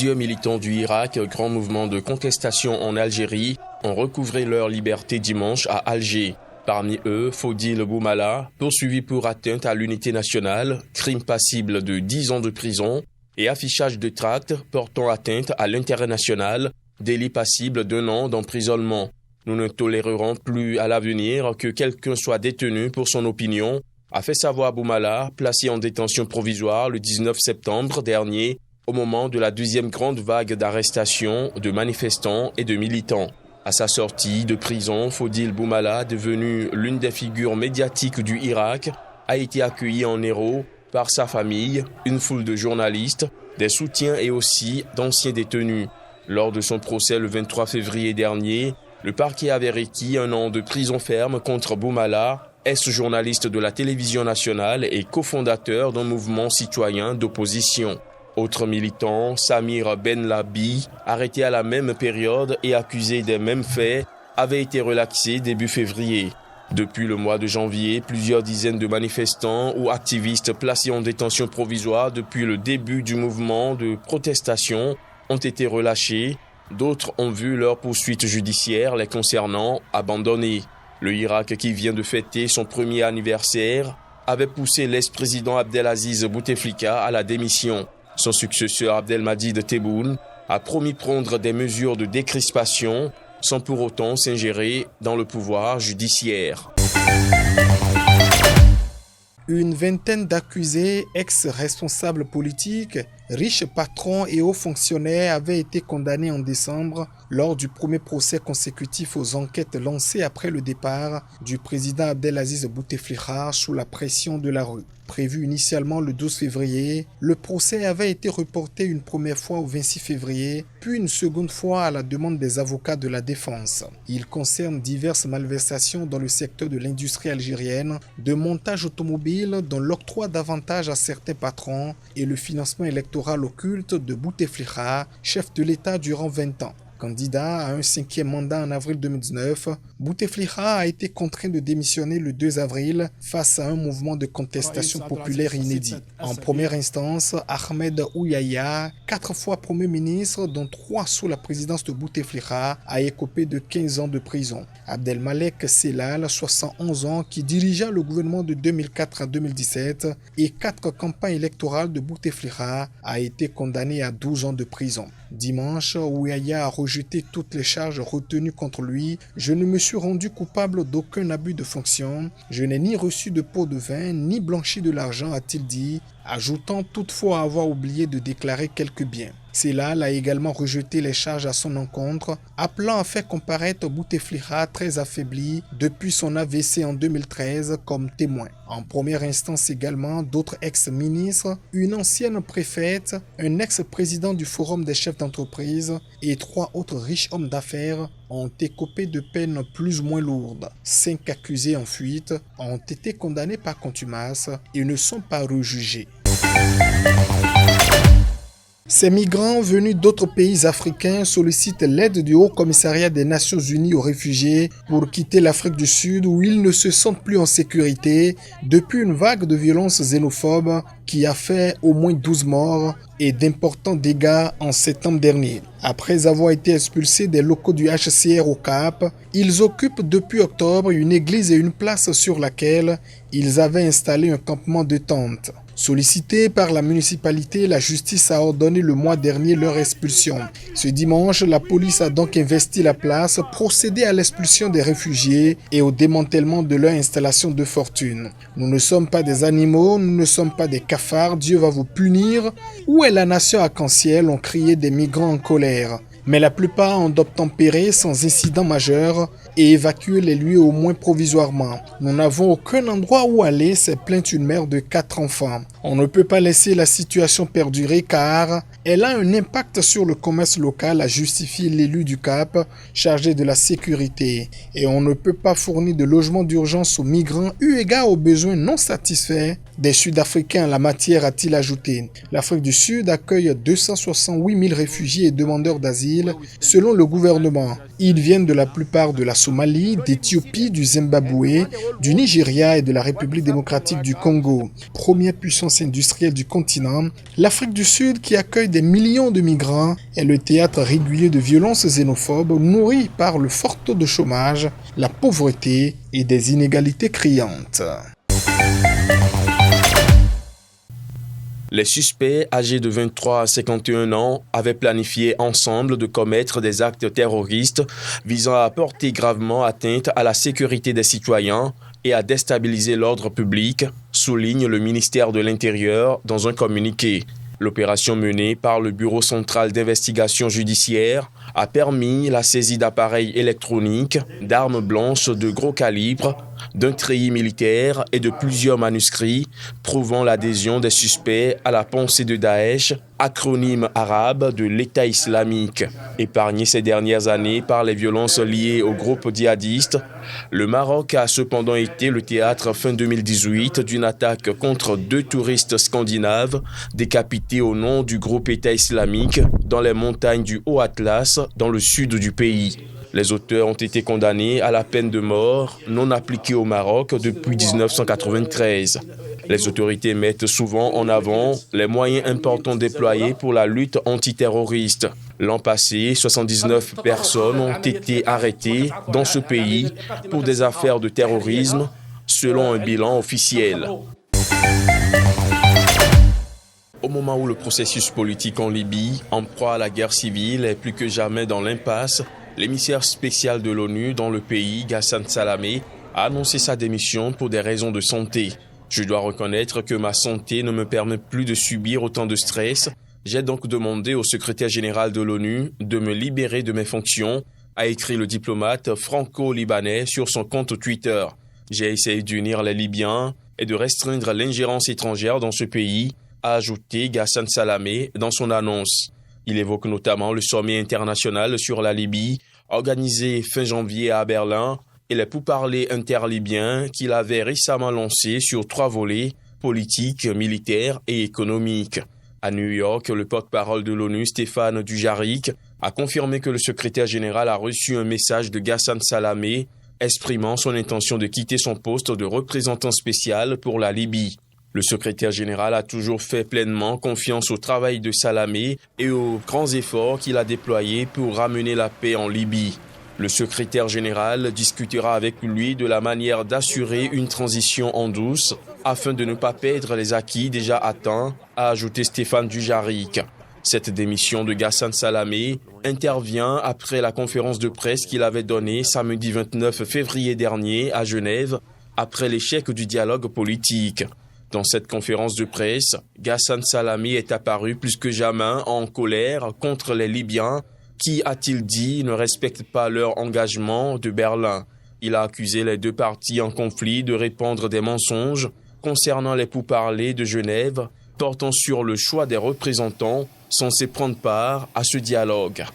Plusieurs militants du Irak, grand mouvement de contestation en Algérie, ont recouvré leur liberté dimanche à Alger. Parmi eux, Fodil Boumala, poursuivi pour atteinte à l'unité nationale, crime passible de 10 ans de prison, et affichage de tracts portant atteinte à l'intérêt national, délit passible d'1 an d'emprisonnement. Nous ne tolérerons plus à l'avenir que quelqu'un soit détenu pour son opinion, a fait savoir Boumala, placé en détention provisoire le 19 septembre dernier, au moment de la deuxième grande vague d'arrestations de manifestants et de militants. À sa sortie de prison, Fodil Boumala, devenu l'une des figures médiatiques du Irak, a été accueilli en héros par sa famille, une foule de journalistes, des soutiens et aussi d'anciens détenus. Lors de son procès le 23 février dernier, le parquet avait requis 1 an de prison ferme contre Boumala, ex-journaliste de la télévision nationale et cofondateur d'un mouvement citoyen d'opposition. Autre militant, Samir Benlabi, arrêté à la même période et accusé des mêmes faits, avait été relaxé début février. Depuis le mois de janvier, plusieurs dizaines de manifestants ou activistes placés en détention provisoire depuis le début du mouvement de protestation ont été relâchés. D'autres ont vu leur poursuite judiciaire les concernant abandonnée. Le Irak, qui vient de fêter son premier anniversaire, avait poussé l'ex-président Abdelaziz Bouteflika à la démission. Son successeur Abdelmadjid Tebboune a promis prendre des mesures de décrispation sans pour autant s'ingérer dans le pouvoir judiciaire. Une vingtaine d'accusés, ex-responsables politiques, riches patrons et hauts fonctionnaires avaient été condamnés en décembre lors du premier procès consécutif aux enquêtes lancées après le départ du président Abdelaziz Bouteflika sous la pression de la rue. Prévu initialement le 12 février, le procès avait été reporté une première fois au 26 février, puis une seconde fois à la demande des avocats de la défense. Il concerne diverses malversations dans le secteur de l'industrie algérienne, de montage automobile, dont l'octroi d'avantages à certains patrons et le financement électoral occulte de Bouteflika, chef de l'État durant 20 ans. Candidat à un 5e mandat en avril 2019, Bouteflika a été contraint de démissionner le 2 avril face à un mouvement de contestation populaire inédit. En première instance, Ahmed Ouyaya, 4 fois Premier ministre, dont 3 sous la présidence de Bouteflika, a écopé de 15 ans de prison. Abdelmalek Sellal, 71 ans, qui dirigea le gouvernement de 2004 à 2017 et 4 campagnes électorales de Bouteflika, a été condamné à 12 ans de prison. Dimanche, Ouyaya a rejeté toutes les charges retenues contre lui. Je ne me suis rendu coupable d'aucun abus de fonction. Je n'ai ni reçu de pot de vin, ni blanchi de l'argent, a-t-il dit, ajoutant toutefois avoir oublié de déclarer quelques biens. Sellal a également rejeté les charges à son encontre, appelant à faire comparaître Bouteflika très affaibli depuis son AVC en 2013 comme témoin. En première instance également, d'autres ex-ministres, une ancienne préfète, un ex-président du Forum des chefs d'entreprise et 3 autres riches hommes d'affaires ont écopé de peines plus ou moins lourdes. 5 accusés en fuite ont été condamnés par contumace et ne sont pas rejugés. Ces migrants venus d'autres pays africains sollicitent l'aide du Haut Commissariat des Nations Unies aux réfugiés pour quitter l'Afrique du Sud où ils ne se sentent plus en sécurité depuis une vague de violences xénophobes qui a fait au moins 12 morts et d'importants dégâts en septembre dernier. Après avoir été expulsés des locaux du HCR au Cap, ils occupent depuis octobre une église et une place sur laquelle ils avaient installé un campement de tentes. Sollicité par la municipalité, la justice a ordonné le mois dernier leur expulsion. Ce dimanche, la police a donc investi la place, procédé à l'expulsion des réfugiés et au démantèlement de leur installation de fortune. Nous ne sommes pas des animaux, nous ne sommes pas des cafards, Dieu va vous punir. Où est la nation arc-en-ciel, ont crié des migrants en colère. Mais la plupart ont obtempéré sans incident majeur et évacué les lieux au moins provisoirement. Nous n'avons aucun endroit où aller, s'est plainte une mère de 4 enfants. On ne peut pas laisser la situation perdurer car elle a un impact sur le commerce local, a justifié l'élu du Cap chargé de la sécurité. Et on ne peut pas fournir de logements d'urgence aux migrants eu égard aux besoins non satisfaits des Sud-Africains en la matière, a-t-il ajouté. L'Afrique du Sud accueille 268 000 réfugiés et demandeurs d'asile civile, selon le gouvernement. Ils viennent de la plupart de la Somalie, d'Éthiopie, du Zimbabwe, du Nigeria et de la République démocratique du Congo. Première puissance industrielle du continent, l'Afrique du Sud, qui accueille des millions de migrants, est le théâtre régulier de violences xénophobes nourries par le fort taux de chômage, la pauvreté et des inégalités criantes. Les suspects âgés de 23 à 51 ans avaient planifié ensemble de commettre des actes terroristes visant à porter gravement atteinte à la sécurité des citoyens et à déstabiliser l'ordre public, souligne le ministère de l'Intérieur dans un communiqué. L'opération menée par le Bureau central d'investigation judiciaire a permis la saisie d'appareils électroniques, d'armes blanches de gros calibre, d'un treillis militaire et de plusieurs manuscrits prouvant l'adhésion des suspects à la pensée de Daesh, acronyme arabe de l'État islamique. Épargné ces dernières années par les violences liées au groupe djihadiste, le Maroc a cependant été le théâtre fin 2018 d'une attaque contre 2 touristes scandinaves décapités au nom du groupe État islamique dans les montagnes du Haut-Atlas dans le sud du pays. Les auteurs ont été condamnés à la peine de mort, non appliquée au Maroc depuis 1993. Les autorités mettent souvent en avant les moyens importants déployés pour la lutte antiterroriste. L'an passé, 79 personnes ont été arrêtées dans ce pays pour des affaires de terrorisme, selon un bilan officiel. Au moment où le processus politique en Libye, en proie à la guerre civile, est plus que jamais dans l'impasse, l'émissaire spécial de l'ONU dans le pays, Ghassan Salamé, a annoncé sa démission pour des raisons de santé. Je dois reconnaître que ma santé ne me permet plus de subir autant de stress. J'ai donc demandé au secrétaire général de l'ONU de me libérer de mes fonctions, a écrit le diplomate franco-libanais sur son compte Twitter. J'ai essayé d'unir les Libyens et de restreindre l'ingérence étrangère dans ce pays, a ajouté Ghassan Salamé dans son annonce. Il évoque notamment le sommet international sur la Libye, organisé fin janvier à Berlin, et les pourparlers interlibyens qu'il avait récemment lancés sur 3 volets, politiques, militaires et économiques. À New York, le porte-parole de l'ONU, Stéphane Dujarric, a confirmé que le secrétaire général a reçu un message de Ghassan Salamé exprimant son intention de quitter son poste de représentant spécial pour la Libye. Le secrétaire général a toujours fait pleinement confiance au travail de Salamé et aux grands efforts qu'il a déployés pour ramener la paix en Libye. Le secrétaire général discutera avec lui de la manière d'assurer une transition en douce afin de ne pas perdre les acquis déjà atteints, a ajouté Stéphane Dujarric. Cette démission de Ghassan Salamé intervient après la conférence de presse qu'il avait donnée samedi 29 février dernier à Genève, après l'échec du dialogue politique. Dans cette conférence de presse, Ghassan Salamé est apparu plus que jamais en colère contre les Libyens qui, a-t-il dit, ne respectent pas leur engagement de Berlin. Il a accusé les 2 parties en conflit de répandre des mensonges concernant les pourparlers de Genève portant sur le choix des représentants censés prendre part à ce dialogue.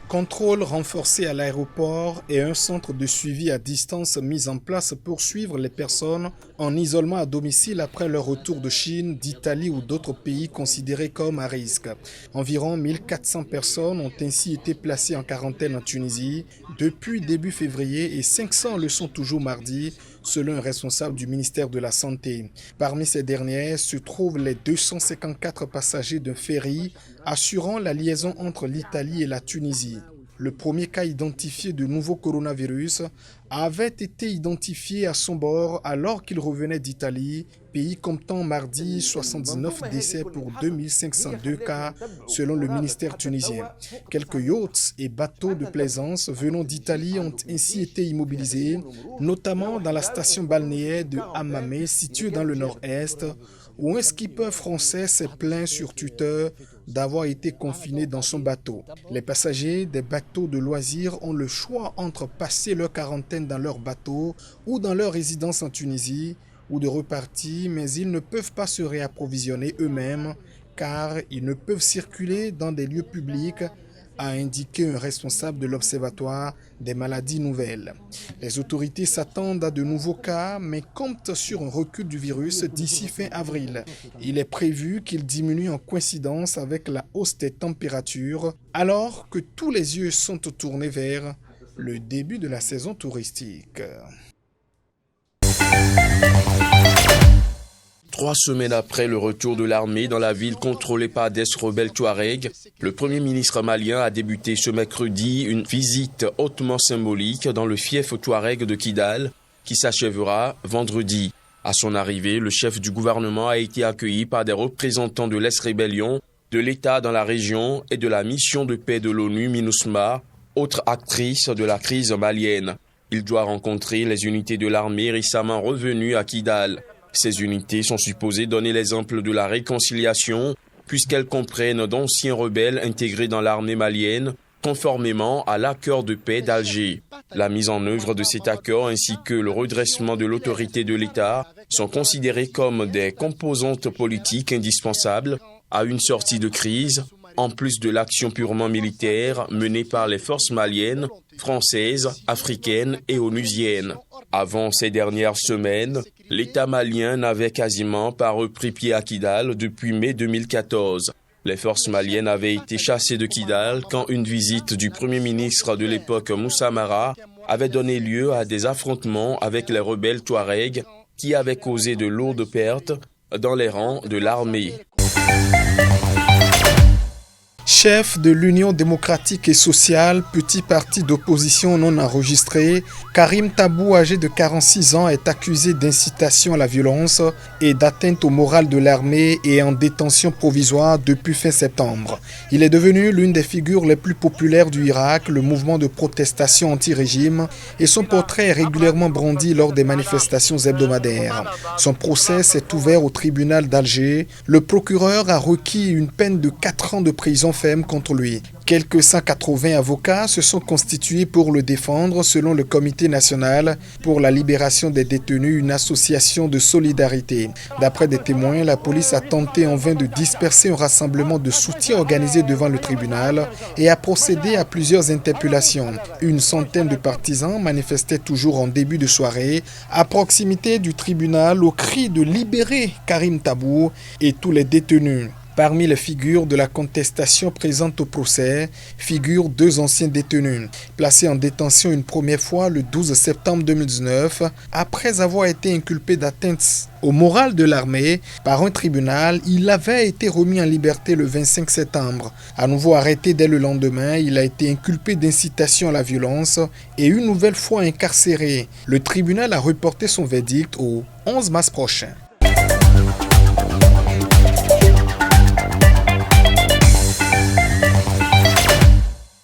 Contrôle renforcé à l'aéroport et un centre de suivi à distance mis en place pour suivre les personnes en isolement à domicile après leur retour de Chine, d'Italie ou d'autres pays considérés comme à risque. Environ 1400 personnes ont ainsi été placées en quarantaine en Tunisie depuis début février et 500 le sont toujours mardi, selon un responsable du ministère de la Santé. Parmi ces dernières se trouvent les 254 passagers d'un ferry assurant la liaison entre l'Italie et la Tunisie. Le premier cas identifié de nouveau coronavirus avait été identifié à son bord alors qu'il revenait d'Italie, pays comptant mardi 79 décès pour 2502 cas selon le ministère tunisien. Quelques yachts et bateaux de plaisance venant d'Italie ont ainsi été immobilisés, notamment dans la station balnéaire de Hammamet située dans le nord-est, où un skipper français s'est plaint sur Twitter d'avoir été confiné dans son bateau. Les passagers des bateaux de loisirs ont le choix entre passer leur quarantaine dans leur bateau ou dans leur résidence en Tunisie ou de repartir, mais ils ne peuvent pas se réapprovisionner eux-mêmes car ils ne peuvent circuler dans des lieux publics a indiqué un responsable de l'Observatoire des maladies nouvelles. Les autorités s'attendent à de nouveaux cas, mais comptent sur un recul du virus d'ici fin avril. Il est prévu qu'il diminue en coïncidence avec la hausse des températures, alors que tous les yeux sont tournés vers le début de la saison touristique. 3 semaines après le retour de l'armée dans la ville contrôlée par des rebelles Touaregs, le Premier ministre malien a débuté ce mercredi une visite hautement symbolique dans le fief Touareg de Kidal, qui s'achèvera vendredi. À son arrivée, le chef du gouvernement a été accueilli par des représentants de l'ex-rébellion, de l'État dans la région et de la mission de paix de l'ONU MINUSMA, autre actrice de la crise malienne. Il doit rencontrer les unités de l'armée récemment revenues à Kidal. Ces unités sont supposées donner l'exemple de la réconciliation, puisqu'elles comprennent d'anciens rebelles intégrés dans l'armée malienne, conformément à l'accord de paix d'Alger. La mise en œuvre de cet accord ainsi que le redressement de l'autorité de l'État sont considérés comme des composantes politiques indispensables à une sortie de crise, en plus de l'action purement militaire menée par les forces maliennes, françaises, africaines et onusiennes. Avant ces dernières semaines, l'État malien n'avait quasiment pas repris pied à Kidal depuis mai 2014. Les forces maliennes avaient été chassées de Kidal quand une visite du Premier ministre de l'époque Moussa Mara avait donné lieu à des affrontements avec les rebelles Touaregs qui avaient causé de lourdes pertes dans les rangs de l'armée. Chef de l'Union démocratique et sociale, petit parti d'opposition non enregistré, Karim Tabou, âgé de 46 ans, est accusé d'incitation à la violence et d'atteinte au moral de l'armée et est en détention provisoire depuis fin septembre. Il est devenu l'une des figures les plus populaires du Irak, le mouvement de protestation anti-régime, et son portrait est régulièrement brandi lors des manifestations hebdomadaires. Son procès s'est ouvert au tribunal d'Alger. Le procureur a requis une peine de 4 ans de prison ferme contre lui. Quelques 180 avocats se sont constitués pour le défendre selon le Comité national pour la libération des détenus, une association de solidarité. D'après des témoins, la police a tenté en vain de disperser un rassemblement de soutien organisé devant le tribunal et a procédé à plusieurs interpellations. Une centaine de partisans manifestaient toujours en début de soirée à proximité du tribunal au cri de libérer Karim Tabou et tous les détenus. Parmi les figures de la contestation présentes au procès, figurent 2 anciens détenus, placés en détention une première fois le 12 septembre 2019, après avoir été inculpés d'atteinte au moral de l'armée par un tribunal. Il avait été remis en liberté le 25 septembre. À nouveau arrêté dès le lendemain, il a été inculpé d'incitation à la violence et une nouvelle fois incarcéré. Le tribunal a reporté son verdict au 11 mars prochain.